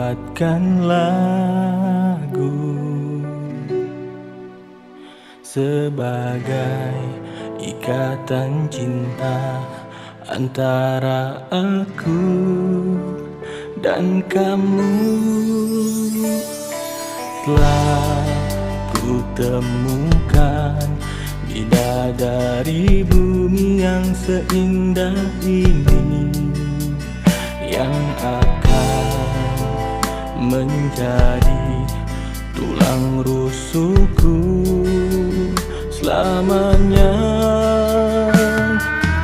buatkan lagu sebagai ikatan cinta antara aku dan kamu. Telah ku temukan bidadari bumi yang seindah ini, yang akan menjadi tulang rusukku selamanya.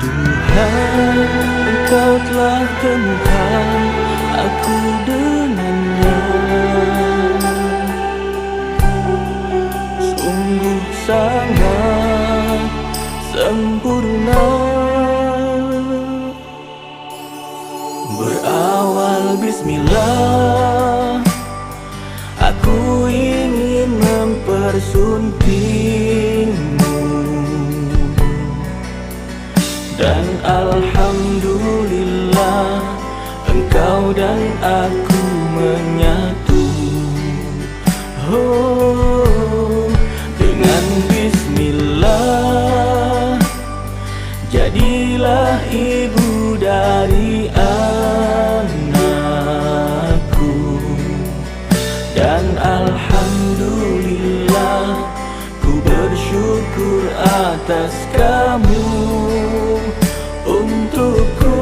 Tuhan, Engkau telah temukan aku dengannya. Sungguh sangat sempurna. Berawal bismillah, aku ingin mempersuntingmu, dan alhamdulillah engkau dan aku menyatu. Oh, dengan bismillah jadilah ibu dari anakku, dan alhamdulillah ku bersyukur atas kamu untukku.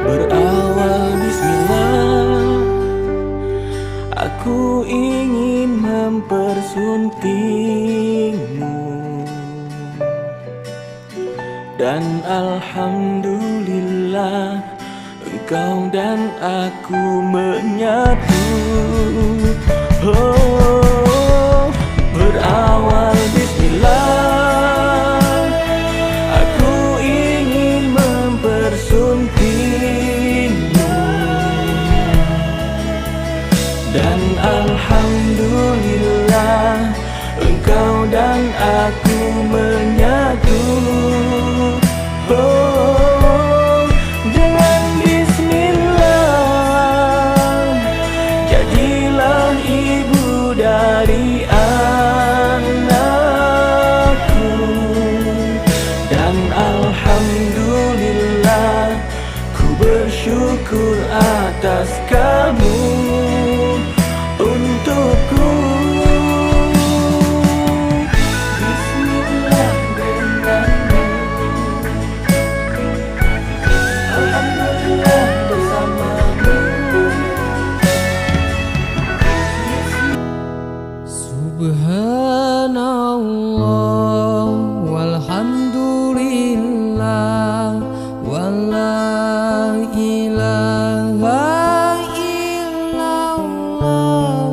Berawal bismillah, aku ingin mempersuntingmu, dan alhamdulillah engkau dan aku menyatu. Oh, berawal bismillah, aku ingin mempersuntingmu, dan alhamdulillah engkau dan aku menyatu. Oh, dengan bismillah jadilah ibu dari anakku, dan alhamdulillah ku bersyukur atas kamu untukku. Bismillah denganmu, alhamdulillah bersamamu. Subhanallah walhamdulillah wala ilaha illallah.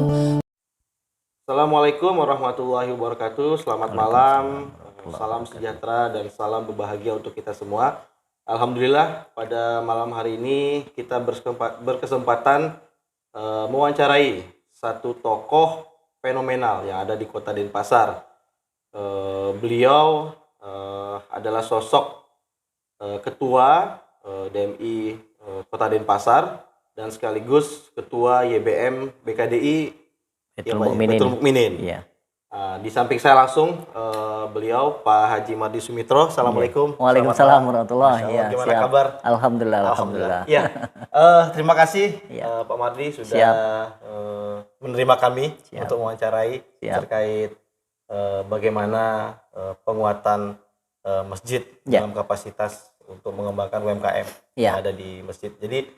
Assalamualaikum warahmatullahi wabarakatuh. Selamat malam, salam sejahtera dan salam berbahagia untuk kita semua. Alhamdulillah pada malam hari ini kita berkesempatan mewawancarai satu tokoh fenomenal yang ada di Kota Denpasar. Beliau adalah sosok ketua DMI Kota Denpasar dan sekaligus ketua YBM BKDI Baitul Mukminin. Iya. Di samping saya langsung beliau Pak Haji Mardi Sumitro. Assalamualaikum. Waalaikumsalam warahmatullahi wabarakatuh. Gimana siap. kabar? Alhamdulillah. Ya, terima kasih Ya. Pak Mardi sudah Siap. menerima kami Siap. untuk mewawancarai Siap. terkait bagaimana penguatan masjid Ya. dalam kapasitas untuk mengembangkan UMKM Ya. yang ada di masjid. Jadi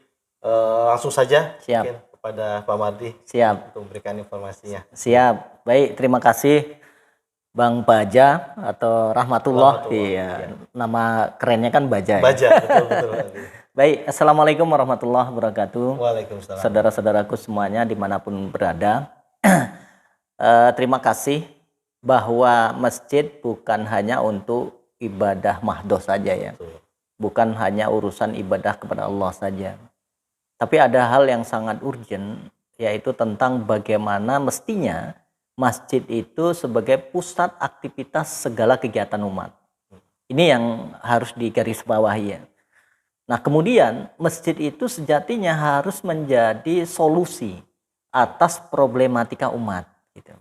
langsung saja Siap. mungkin kepada Pak Mardi Siap. untuk memberikan informasinya. Siap. Baik, terima kasih Bang Baja atau Rahmatullah. Iya. Nama kerennya kan Baja. Baja, betul. Baik, Assalamualaikum warahmatullahi wabarakatuh. Waalaikumsalam. Saudara-saudaraku semuanya dimanapun berada. Terima kasih bahwa masjid bukan hanya untuk ibadah mahdoh saja ya. Betul. Bukan hanya urusan ibadah kepada Allah saja. Tapi ada hal yang sangat urgent, yaitu tentang bagaimana mestinya masjid itu sebagai pusat aktivitas segala kegiatan umat. Ini yang harus digarisbawahi ya. Nah kemudian masjid itu sejatinya harus menjadi solusi atas problematika umat. Gitu.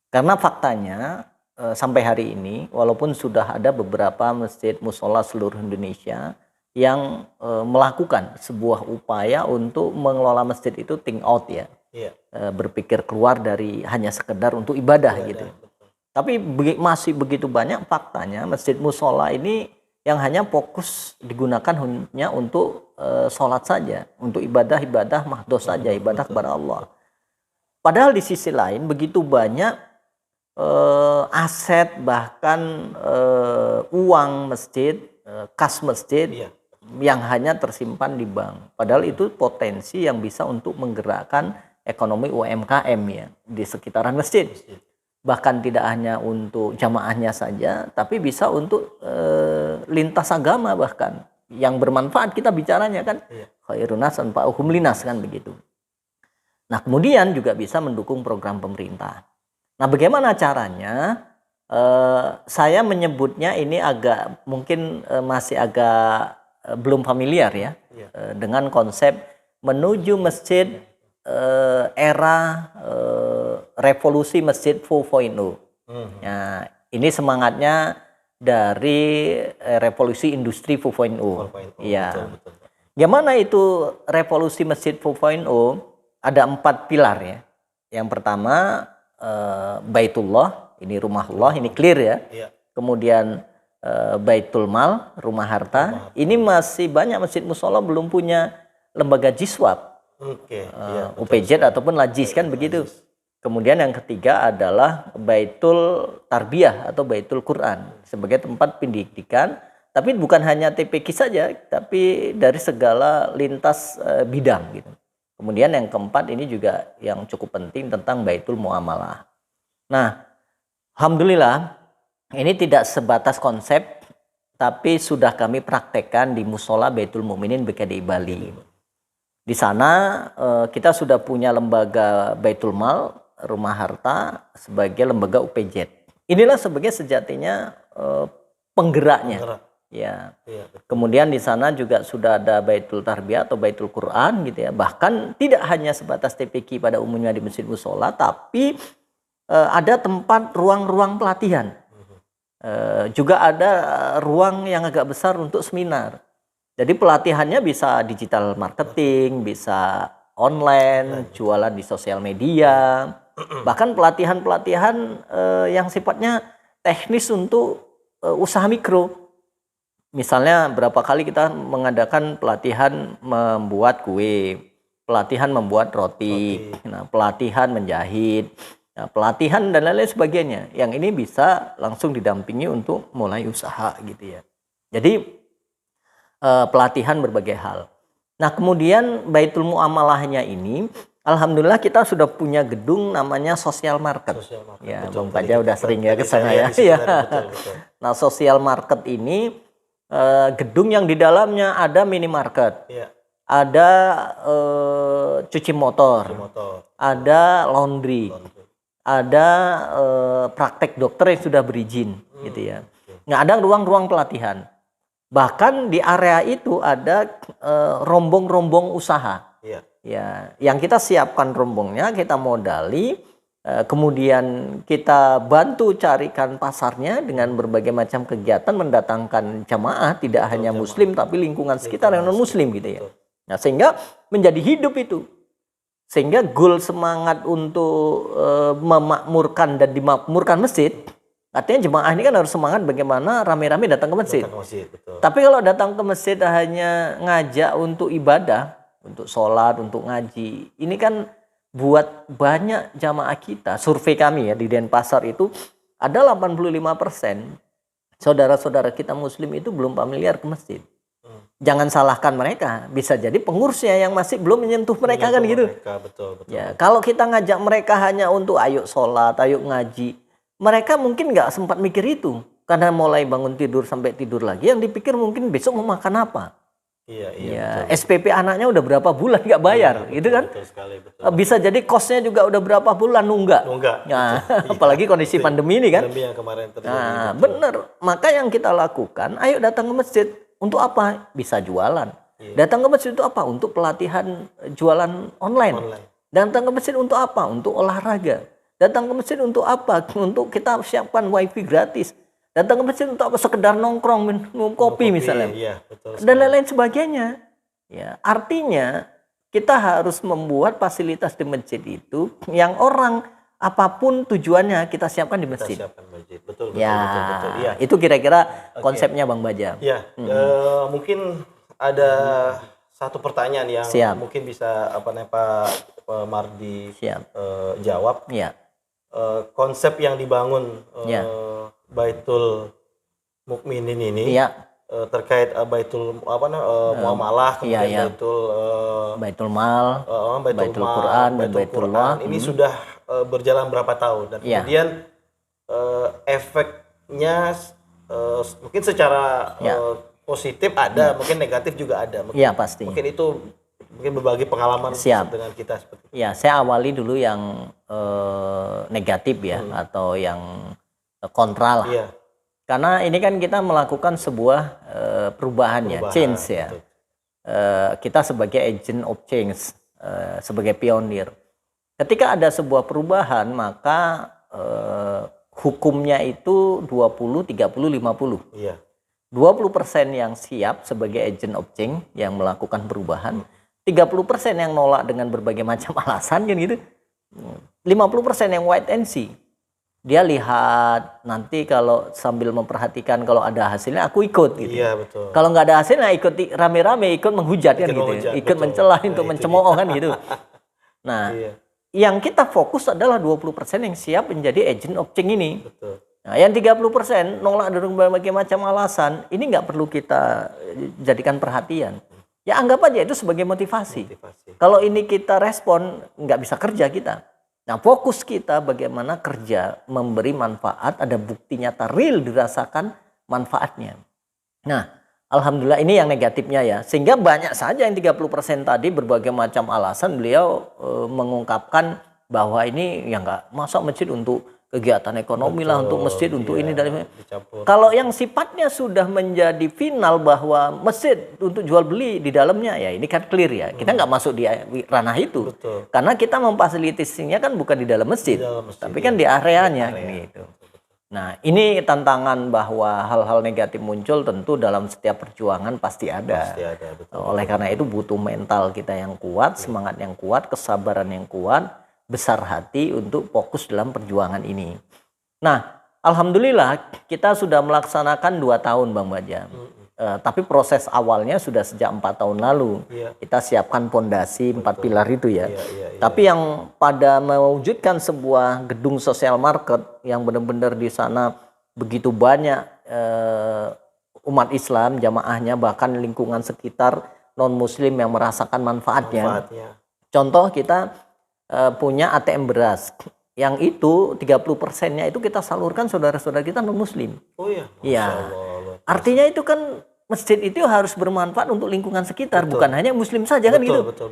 Karena faktanya sampai hari ini, walaupun sudah ada beberapa masjid musola seluruh Indonesia yang melakukan sebuah upaya untuk mengelola masjid itu think out ya. Iya. Berpikir keluar dari hanya sekedar untuk ibadah gitu. Tapi masih begitu banyak faktanya masjid musola ini yang hanya fokus digunakan hanya untuk sholat saja, untuk ibadah mahdoh saja, ibadah kepada Allah. Padahal di sisi lain begitu banyak aset bahkan uang masjid, kas masjid yang hanya tersimpan di bank. Padahal itu potensi yang bisa untuk menggerakkan ekonomi UMKM ya di sekitaran masjid. Bahkan tidak hanya untuk jamaahnya saja, tapi bisa untuk lintas agama bahkan yang bermanfaat kita bicaranya kan. Khairun nas anfa'uhum linas kan begitu. Nah kemudian juga bisa mendukung program pemerintah. Nah bagaimana caranya? Saya menyebutnya ini agak mungkin masih agak belum familiar ya dengan konsep menuju masjid era revolusi masjid 4.0. Nah, ini semangatnya dari revolusi industri 4.0. Iya. Gimana itu revolusi masjid 4.0? Ada 4 pilar ya. Yang pertama Baitullah, ini rumah Allah, ini clear ya. Kemudian Baitul Mal, rumah harta. Ini masih banyak masjid musola belum punya lembaga jiswab. UPJ ataupun Lajis kan begitu. Kemudian yang ketiga adalah Baitul Tarbiyah atau Baitul Quran sebagai tempat pendidikan, tapi bukan hanya TPQ saja, tapi dari segala lintas bidang gitu. Kemudian yang keempat ini juga yang cukup penting tentang Baitul Muamalah. Nah, alhamdulillah ini tidak sebatas konsep, tapi sudah kami praktekkan di Musola Baitul Mukminin BKDI Bali. Di sana kita sudah punya lembaga Baitul Mal, rumah harta sebagai lembaga UPJ. Inilah sebagai sejatinya penggeraknya. Ya. Kemudian di sana juga sudah ada Baitul Tarbiyah atau Baitul Quran gitu ya. Bahkan tidak hanya sebatas TPQ pada umumnya di masjid musola, tapi ada tempat ruang-ruang pelatihan. Juga ada ruang yang agak besar untuk seminar. Jadi pelatihannya bisa digital marketing, bisa online, jualan di sosial media, bahkan pelatihan-pelatihan yang sifatnya teknis untuk usaha mikro. Misalnya berapa kali kita mengadakan pelatihan membuat kue, pelatihan membuat roti, nah, pelatihan menjahit, nah, pelatihan dan lain-lain sebagainya. Yang ini bisa langsung didampingi untuk mulai usaha gitu ya. Jadi pelatihan berbagai hal. Nah kemudian Baitul Muamalahnya ini, alhamdulillah kita sudah punya gedung namanya Social Market. Ya, Bang Paja udah sering ya ke sana ya. Betul. Nah Social Market ini gedung yang di dalamnya ada minimarket, ada cuci motor, ada laundry, ada praktek dokter yang sudah berizin, gitu ya. Nggak ada ruang-ruang pelatihan. Bahkan di area itu ada rombong-rombong usaha. Ya, yang kita siapkan rombongnya, kita modali, kemudian kita bantu carikan pasarnya dengan berbagai macam kegiatan mendatangkan jamaah, tidak hanya muslim tapi lingkungan sekitar yang non muslim gitu ya. Nah, sehingga menjadi hidup itu. Sehingga goal semangat untuk memakmurkan dan dimakmurkan masjid, artinya jemaah ini kan harus semangat bagaimana rame-rame datang ke masjid. Betul. Tapi kalau datang ke masjid hanya ngajak untuk ibadah, untuk sholat, untuk ngaji, ini kan buat banyak jamaah kita, survei kami ya di Denpasar itu ada 85% saudara-saudara kita muslim itu belum familiar ke masjid. Jangan salahkan mereka, bisa jadi pengurusnya yang masih belum menyentuh mereka kan gitu. Betul. Ya, kalau kita ngajak mereka hanya untuk ayo sholat, ayo ngaji, mereka mungkin nggak sempat mikir itu. karena mulai bangun tidur sampai tidur lagi, yang dipikir mungkin besok mau makan apa. Iya, Ya, SPP anaknya udah berapa bulan nggak bayar, gitu kan? Betul sekali, betul. Bisa jadi kosnya juga udah berapa bulan nunggak. Nunggak. Apalagi kondisi pandemi ini kan. Pandemi yang kemarin terjadi. Nah, bener. Maka yang kita lakukan, ayo datang ke masjid. Untuk apa? Bisa jualan. Datang ke masjid untuk apa? Untuk pelatihan jualan online. Datang ke masjid untuk apa? Untuk olahraga. Datang ke masjid untuk apa? Untuk kita siapkan wifi gratis. Datang ke masjid untuk apa? Sekedar nongkrong, minum kopi misalnya. Iya, betul. Dan lain-lain sebagainya. Ya, artinya kita harus membuat fasilitas di masjid itu yang orang apapun tujuannya kita siapkan di masjid. Kita siapkan masjid. Betul, Ya, betul. Iya. itu kira-kira konsepnya Bang Baja. Ya, mungkin ada satu pertanyaan yang Siap. mungkin bisa Pak Mardi Siap. jawab. Ya, Konsep yang dibangun Ya. Baitul Mukminin ini ya, terkait Baitul muamalah, kemudian iya. Baitul Mal, Baitul Quran, dan Baitullah. Ini sudah berjalan berapa tahun dan Iya. kemudian efeknya mungkin secara positif ada, mungkin negatif juga ada. Iya pasti. Mungkin itu berbagi pengalaman Siap. dengan kita seperti itu. Ya, saya awali dulu yang negatif ya, atau yang kontra lah. Iya. Karena ini kan kita melakukan sebuah perubahan ya, change ya. betul. Kita sebagai agent of change, sebagai pionir. Ketika ada sebuah perubahan, maka hukumnya itu 20, 30, 50. Iya. 20% yang siap sebagai agent of change yang melakukan perubahan, 30% yang nolak dengan berbagai macam alasan kan gitu. 50% yang wait and see. Dia lihat nanti kalau sambil memperhatikan kalau ada hasilnya aku ikut gitu. Iya, betul. Kalau nggak ada hasilnya ikut rame-rame ikut menghujat kan gitu. Ikut betul. mencela Nah, untuk itu mencemooh kan gitu. Nah, Iya, yang kita fokus adalah 20% yang siap menjadi agent of change ini. betul. Nah, yang 30% nolak dengan berbagai macam alasan, ini nggak perlu kita jadikan perhatian. Ya anggap aja itu sebagai motivasi. Kalau ini kita respon, nggak bisa kerja kita. Nah, fokus kita bagaimana kerja memberi manfaat, ada bukti nyata real dirasakan manfaatnya. Nah, alhamdulillah ini yang negatifnya ya. Sehingga banyak saja yang 30% tadi berbagai macam alasan beliau mengungkapkan bahwa ini ya nggak masa masjid untuk kegiatan ekonomi lah, untuk masjid, untuk ini dan kalau yang sifatnya sudah menjadi final bahwa masjid untuk jual beli di dalamnya, ya ini kan clear ya. Kita nggak masuk di ranah itu. Betul. Karena kita memfasilitasinya kan bukan di dalam masjid, tapi kan di areanya gitu. Nah, ini tantangan bahwa hal-hal negatif muncul tentu dalam setiap perjuangan pasti ada. Betul. Oleh karena itu butuh mental kita yang kuat, semangat yang kuat, kesabaran yang kuat, besar hati untuk fokus dalam perjuangan ini. Nah, alhamdulillah kita sudah melaksanakan 2 tahun Bang Baja. Tapi proses awalnya sudah sejak 4 tahun lalu. Kita siapkan pondasi 4 pilar itu ya. Tapi yang pada mewujudkan sebuah gedung sosial market yang benar-benar di sana begitu banyak umat Islam, jamaahnya, bahkan lingkungan sekitar non-muslim yang merasakan manfaatnya. Contoh kita punya ATM beras yang itu 30%-nya itu kita salurkan saudara-saudara kita non muslim. Oh iya. Iya. Artinya itu kan masjid itu harus bermanfaat untuk lingkungan sekitar, bukan hanya muslim saja kan gitu. Betul.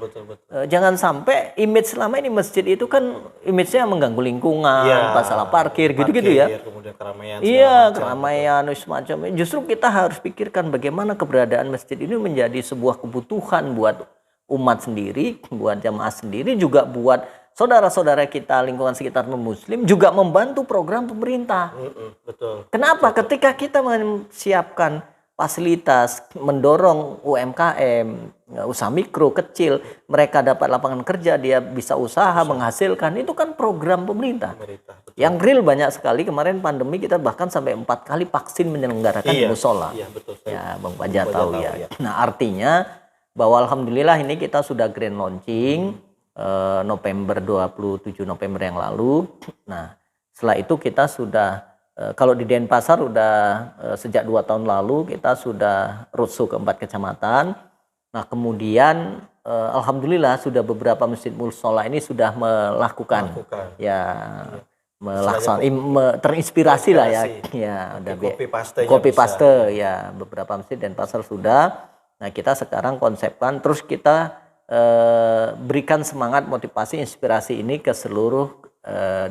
Jangan sampai image selama ini masjid itu kan image-nya mengganggu lingkungan, masalah parkir gitu-gitu ya. Kemudian keramaian. Iya, keramaian semacam. Justru kita harus pikirkan bagaimana keberadaan masjid ini menjadi sebuah kebutuhan buat umat sendiri, buat jamaah sendiri, juga buat saudara-saudara kita lingkungan sekitar non-muslim, juga membantu program pemerintah. Betul. Kenapa? Ketika kita menyiapkan fasilitas, mendorong UMKM, usaha mikro, kecil, mereka dapat lapangan kerja, dia bisa usaha, menghasilkan, itu kan program pemerintah. Yang real banyak sekali, kemarin pandemi kita bahkan sampai 4 kali vaksin menyelenggarakan di musola. Iya, betul. Ya, Bang Baja tahu ya. Nah, artinya bahwa alhamdulillah ini kita sudah grand launching November 27 November yang lalu. Nah, setelah itu kita sudah kalau di Denpasar udah sejak 2 tahun lalu kita sudah roadshow ke 4 kecamatan. Nah, kemudian alhamdulillah sudah beberapa masjid musola ini sudah melakukan. Ya, terinspirasi lah ya. Terinspirasi. Ya, udah Copy paste ya, beberapa masjid dan pasar sudah. Nah, kita sekarang konsepkan terus kita berikan semangat, motivasi, inspirasi ini ke seluruh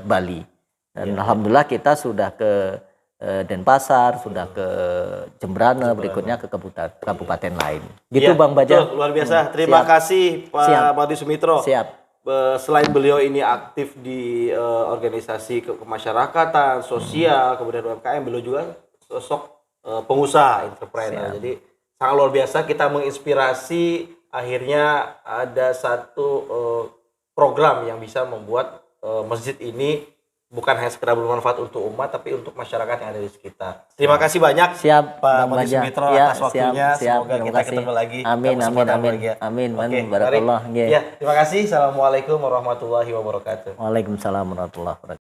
Bali. Dan alhamdulillah kita sudah ke Denpasar, sudah ke Jembrana, berikutnya ke kabupaten lain. Gitu Bang Baja. Betul, luar biasa. Terima kasih Pak Madi Sumitro. Siap. Selain beliau ini aktif di organisasi kemasyarakatan, sosial, kemudian UMKM, beliau juga sosok pengusaha, entrepreneur. Jadi sangat luar biasa, kita menginspirasi, akhirnya ada satu program yang bisa membuat masjid ini bukan hanya sekedar bermanfaat untuk umat, tapi untuk masyarakat yang ada di sekitar. Terima kasih banyak Pak Madi Sumitro atas waktunya. Semoga kita ketemu lagi. Amin. Oke, Barakallah. Ya, terima kasih. Assalamualaikum warahmatullahi wabarakatuh. Waalaikumsalam warahmatullahi wabarakatuh.